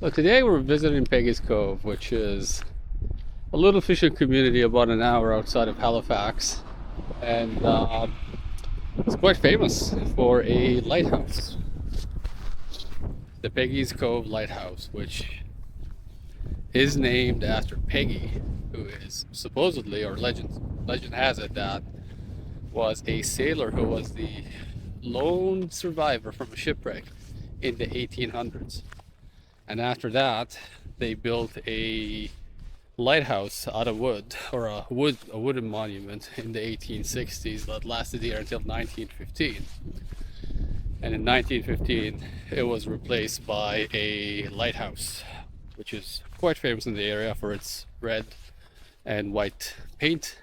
So today we're visiting Peggy's Cove, which is a little fishing community about an hour outside of Halifax, and it's quite famous for a lighthouse, the Peggy's Cove Lighthouse, which is named after Peggy, who is supposedly, or legend has it, that was a sailor who was the lone survivor from a shipwreck in the 1800s. And after that, they built a lighthouse out of wood, or a wooden monument in the 1860s that lasted here until 1915. And in 1915, it was replaced by a lighthouse, which is quite famous in the area for its red and white paint.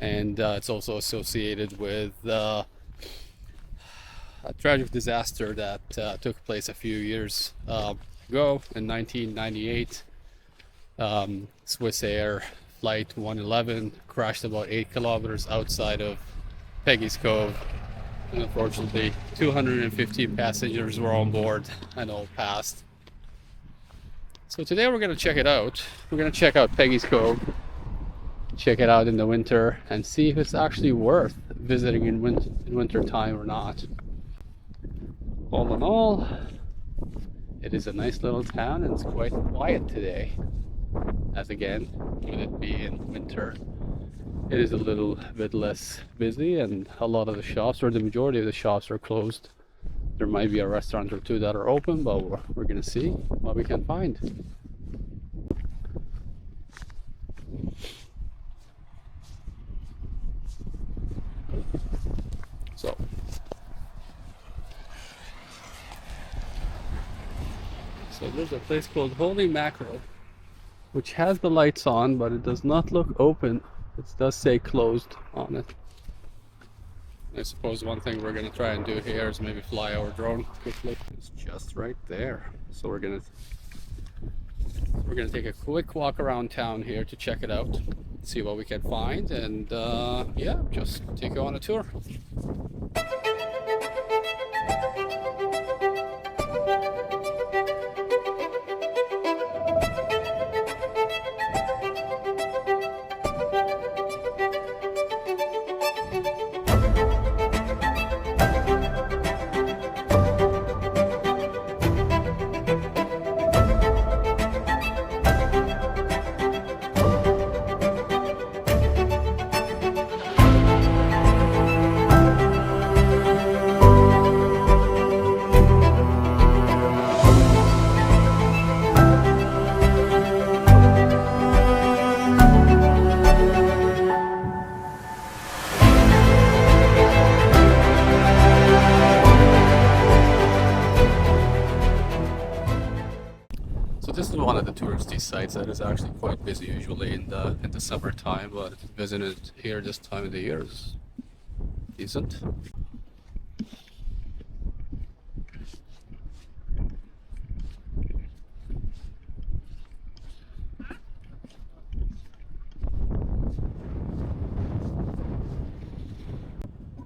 And it's also associated with a tragic disaster that took place a few years ago in 1998. Swiss Air Flight 111 crashed about 8 kilometers outside of Peggy's Cove, and unfortunately 215 passengers were on board and all passed. So today we're going to check it out. We're going to check out Peggy's Cove, check it out in the winter, and see if it's actually worth visiting in winter time or not. All in all, it is a nice little town, and it's quite quiet today, as again, with it being winter, it is a little bit less busy, and a lot of the shops, or the majority of the shops, are closed. There might be a restaurant or two that are open, but we're gonna see what we can find. So there's a place called Holy Mackerel, which has the lights on, but it does not look open. It does say closed on it. I suppose one thing we're going to try and do here is maybe fly our drone quickly. It's just right there. So we're going to take a quick walk around town here to check it out, see what we can find, and yeah, just take you on a tour. This is one of the touristy sites that is actually quite busy usually in the summertime, but visiting it here this time of the year is decent.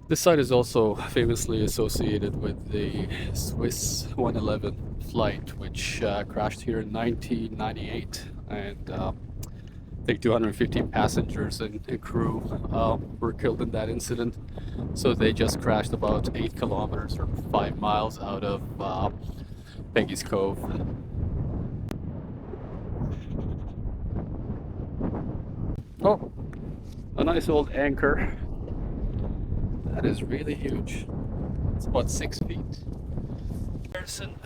This site is also famously associated with the Swiss 111 flight, which crashed here in 1998, and I think 215 passengers and crew were killed in that incident. So they just crashed about 8 kilometers or 5 miles out of Peggy's Cove. Oh, a nice old anchor. That is really huge. It's about 6 feet. Person.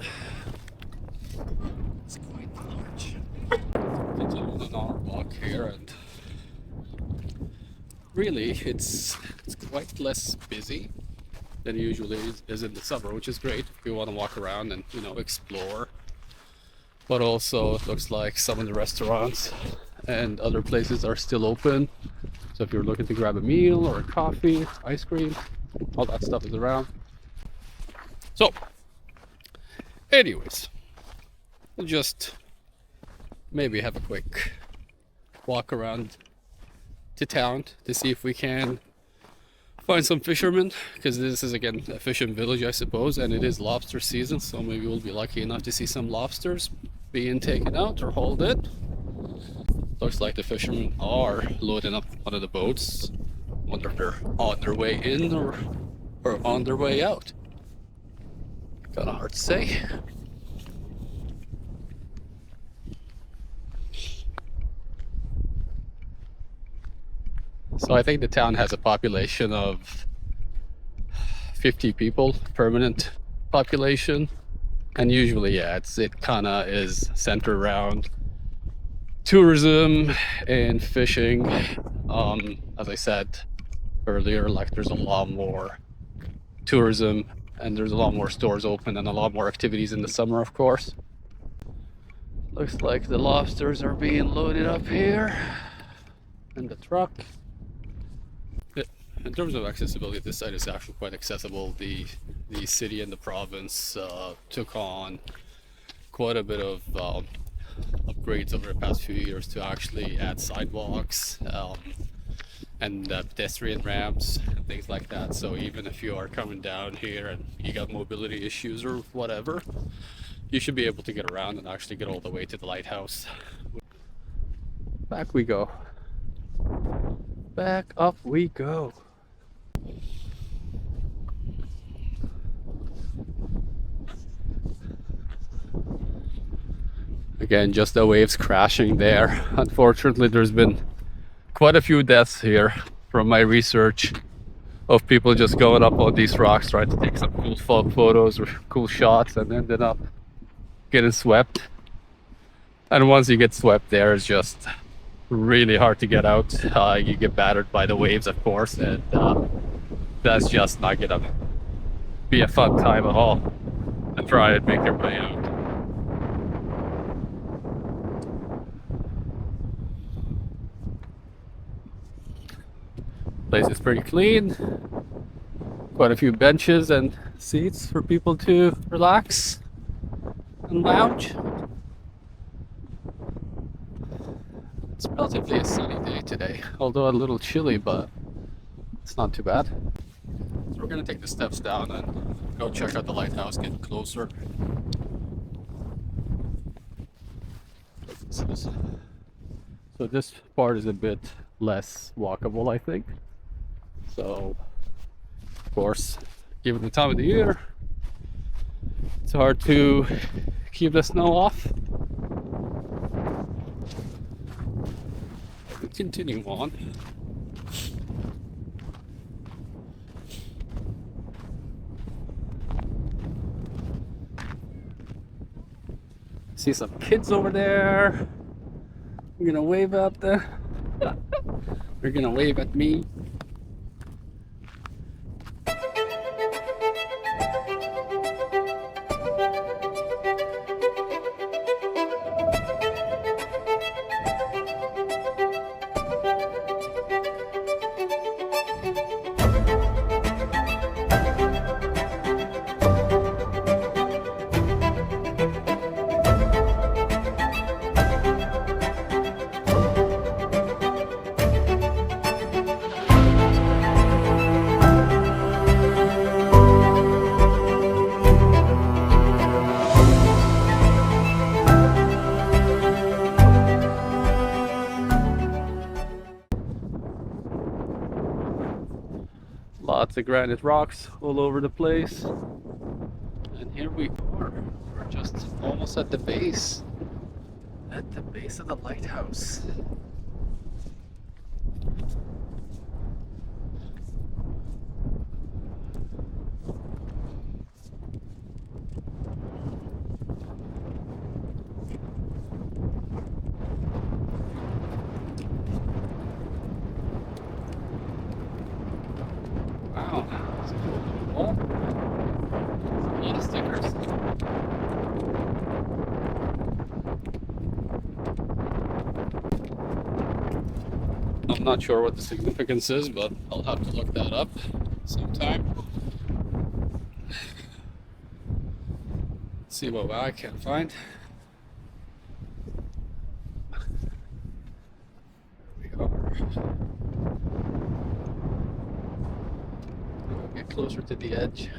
It's quite large. Continuing on our walk here, and really it's quite less busy than it usually is in the summer, which is great if you want to walk around and explore. But also it looks like some of the restaurants and other places are still open. So if you're looking to grab a meal or a coffee, ice cream, all that stuff is around. So, anyways, we'll just maybe have a quick walk around to town to see if we can find some fishermen, because this is again a fishing village, I suppose, and it is lobster season, so maybe we'll be lucky enough to see some lobsters. being taken out or hauled in. Looks like the fishermen are loading up one of the boats. Wonder if they're on their way in or on their way out. Kind of hard to say. So I think the town has a population of 50 people, permanent population. And usually, yeah, it kind of is centered around tourism and fishing. As I said earlier, like there's a lot more tourism and there's a lot more stores open and a lot more activities in the summer, of course. Looks like the lobsters are being loaded up here in the truck. In terms of accessibility, this site is actually quite accessible. The city and the province took on quite a bit of upgrades over the past few years to actually add sidewalks and pedestrian ramps and things like that. So even if you are coming down here and you got mobility issues or whatever, you should be able to get around and actually get all the way to the lighthouse. Back we go. Back up we go. Again, just the waves crashing there. Unfortunately, there's been quite a few deaths here from my research of people just going up on these rocks trying to take some cool photos or cool shots and ended up getting swept. And once you get swept there, it's just really hard to get out. You get battered by the waves, of course, and that's just not gonna be a fun time at all. And try and make your way out. Place is pretty clean. Quite a few benches and seats for people to relax and lounge. It's relatively a sunny day today, although a little chilly, but it's not too bad. So we're gonna take the steps down and go check out the lighthouse, get closer. So this part is a bit less walkable, I think. So, of course, given the time of the year, it's hard to keep the snow off. Continue on. See some kids over there. I'm gonna wave out there. They're gonna wave at me. Lots of granite rocks all over the place. And here we are. We're just almost at the base. At the base of the lighthouse. Wow, that's a cool little wall. A lot of stickers. I'm not sure what the significance is, but I'll have to look that up sometime. See what I can find. There we are. We'll get closer to the edge.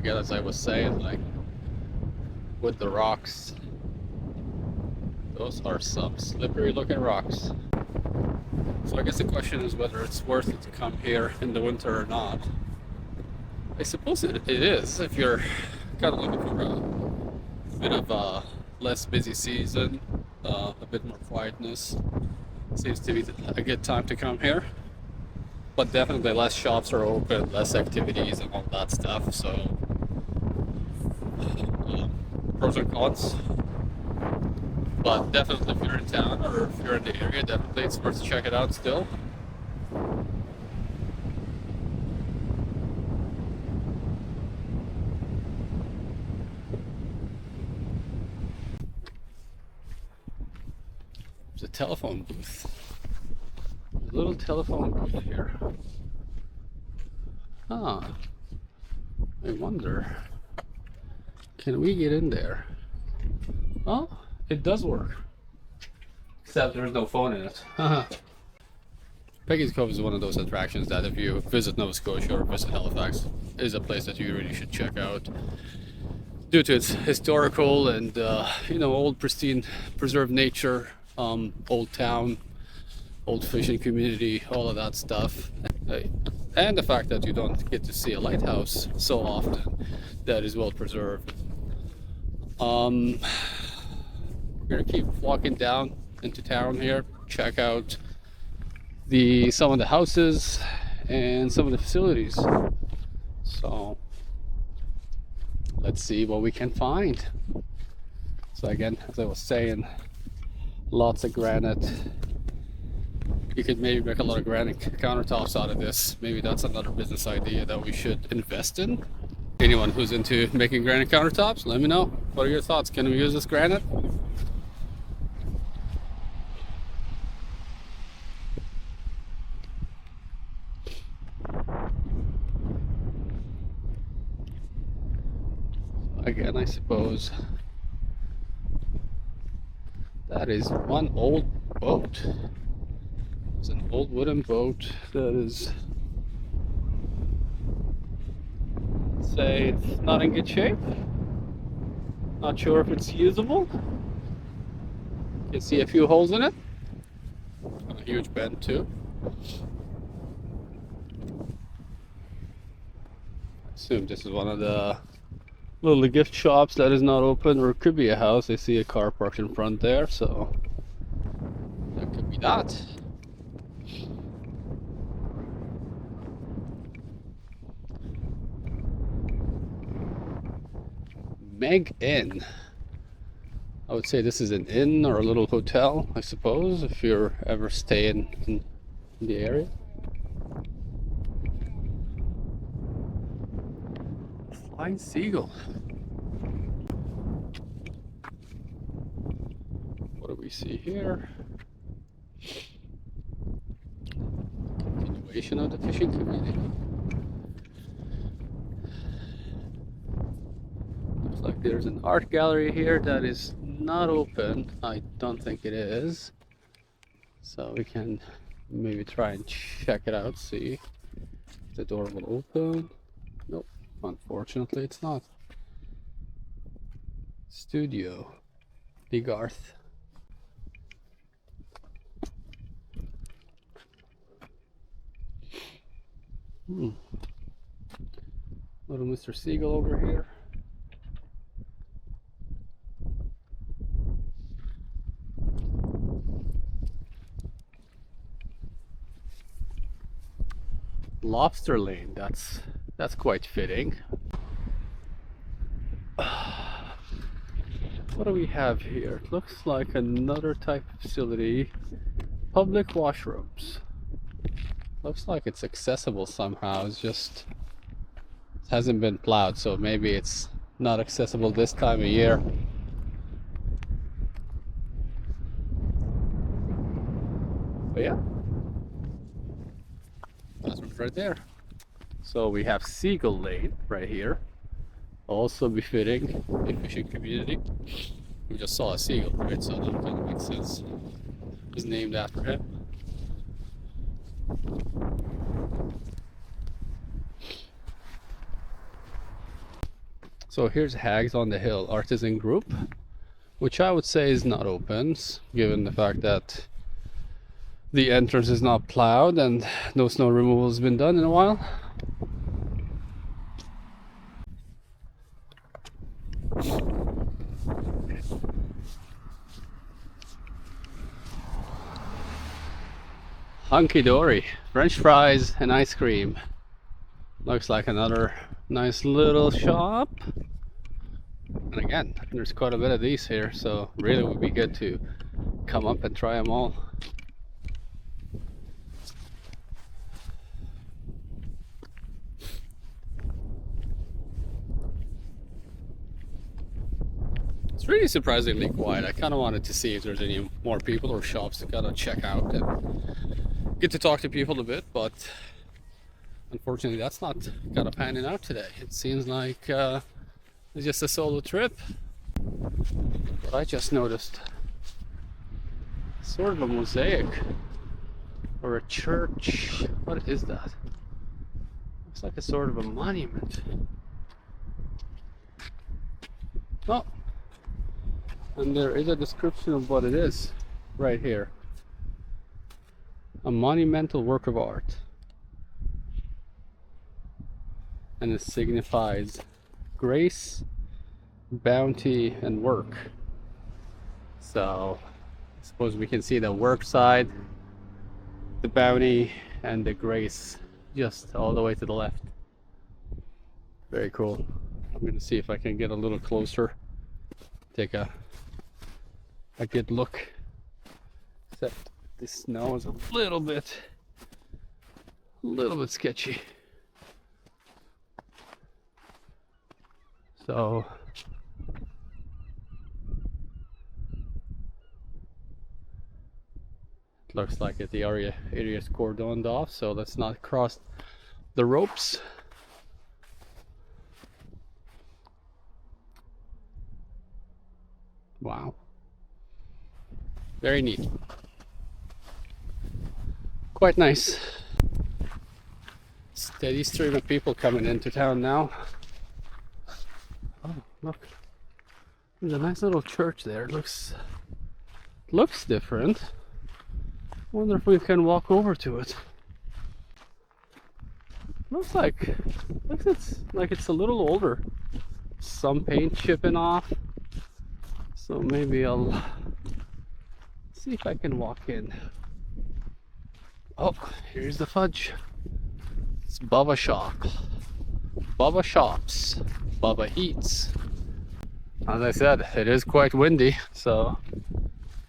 again, as I was saying, like with the rocks, those are some slippery looking rocks. So I guess the question is whether it's worth it to come here in the winter or not. I suppose it is if you're kind of looking for a bit of a less busy season, a bit more quietness. Seems to be a good time to come here. But definitely less shops are open, less activities and all that stuff. So pros and cons. But definitely if you're in town or if you're in the area, definitely it's worth to check it out still. There's a telephone booth. A little telephone booth here. Ah, I wonder, can we get in there? Oh, it does work. Except there's no phone in it. Peggy's Cove is one of those attractions that if you visit Nova Scotia or visit Halifax, is a place that you really should check out. Due to its historical and old pristine preserved nature, old town, old fishing community, all of that stuff. And the fact that you don't get to see a lighthouse so often that is well preserved. We're gonna keep walking down into town here, check out some of the houses and some of the facilities. So let's see what we can find. So again, as I was saying, lots of granite. You could maybe make a lot of granite countertops out of this. Maybe that's another business idea that we should invest in. Anyone who's into making granite countertops, let me know. What are your thoughts? Can we use this granite? Again, I suppose that is one old boat. It's an old wooden boat that is, let's say, it's not in good shape. Not sure if it's usable. You can see a few holes in it. And a huge bend too. I assume this is one of the little gift shops that is not open, or it could be a house. I see a car parked in front there, so that could be that. Meg Inn. I would say this is an inn or a little hotel, I suppose, if you're ever staying in the area. Flying seagull. What do we see here? Continuation of the fishing community. Looks like there's an art gallery here that is not open. I don't think it is. So we can maybe try and check it out, see if the door will open. Nope, unfortunately it's not. Studio, Big Arth. Little Mr. Seagull over here. Lobster Lane, that's quite fitting. What do we have here? It looks like another type of facility. Public washrooms. Looks like it's accessible somehow. It's just it hasn't been plowed, so maybe it's not accessible this time of year. But yeah, that's right there. So we have Seagull Lane right here. Also befitting a fishing community. We just saw a seagull, right? So that kind of makes sense. It was named after him. So here's Hags on the Hill Artisan Group, which I would say is not open, given the fact that the entrance is not plowed and no snow removal has been done in a while. Hunky dory, French fries and ice cream. Looks like another nice little shop. And again, there's quite a bit of these here, so really would be good to come up and try them all. It's really surprisingly quiet. I kind of wanted to see if there's any more people or shops to kind of check out and get to talk to people a bit, but unfortunately that's not kind of panning out today. It seems like it's just a solo trip. But I just noticed sort of a mosaic or a church. What is that? Looks like a sort of a monument. Oh, and there is a description of what it is right here. A monumental work of art. And it signifies grace, bounty, and work. So I suppose we can see the work side, the bounty, and the grace just all the way to the left. Very cool. I'm going to see if I can get a little closer, take a good look. Except the snow is a little bit sketchy. So it looks like the area is cordoned off, so let's not cross the ropes. Wow. Very neat. Quite nice. Steady stream of people coming into town now. Oh, look. There's a nice little church there. It looks different. Wonder if we can walk over to it. Looks like it's a little older. Some paint chipping off. So maybe I'll see if I can walk in. Oh, here's the fudge. It's Bubba Shop. Bubba Shops. Bubba Eats. As I said, it is quite windy, so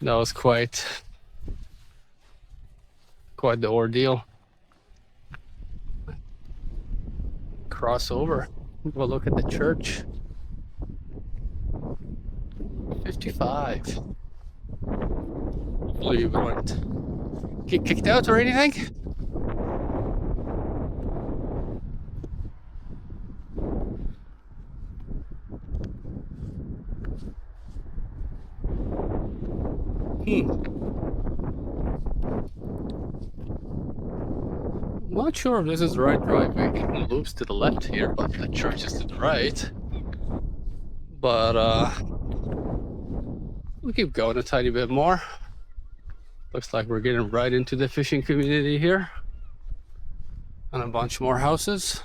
that was quite the ordeal. Cross over. We'll look at the church. 55. Hopefully you weren't get kicked out or anything. I'm not sure if this is the right driveway. It loops to the left here, but the church is to the right. But we'll keep going a tiny bit more. Looks like we're getting right into the fishing community here. And a bunch more houses.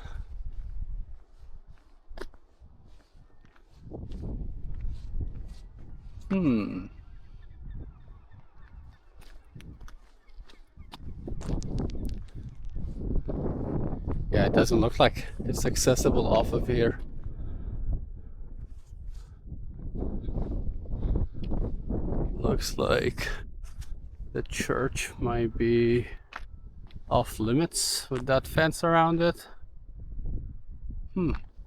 Yeah, it doesn't look like it's accessible off of here. Looks like the church might be off limits with that fence around it.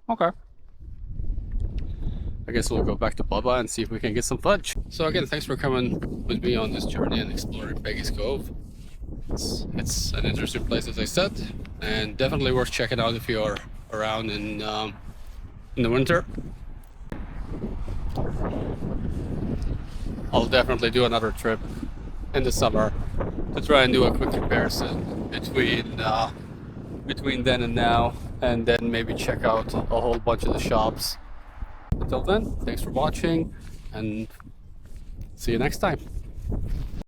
Okay. I guess we'll go back to Bubba and see if we can get some fudge. So again, thanks for coming with me on this journey and exploring Peggy's Cove. It's an interesting place, as I said, and definitely worth checking out if you're around in the winter. I'll definitely do another trip in the summer to try and do a quick comparison between then and now, and then maybe check out a whole bunch of the shops Until then, thanks for watching, and see you next time.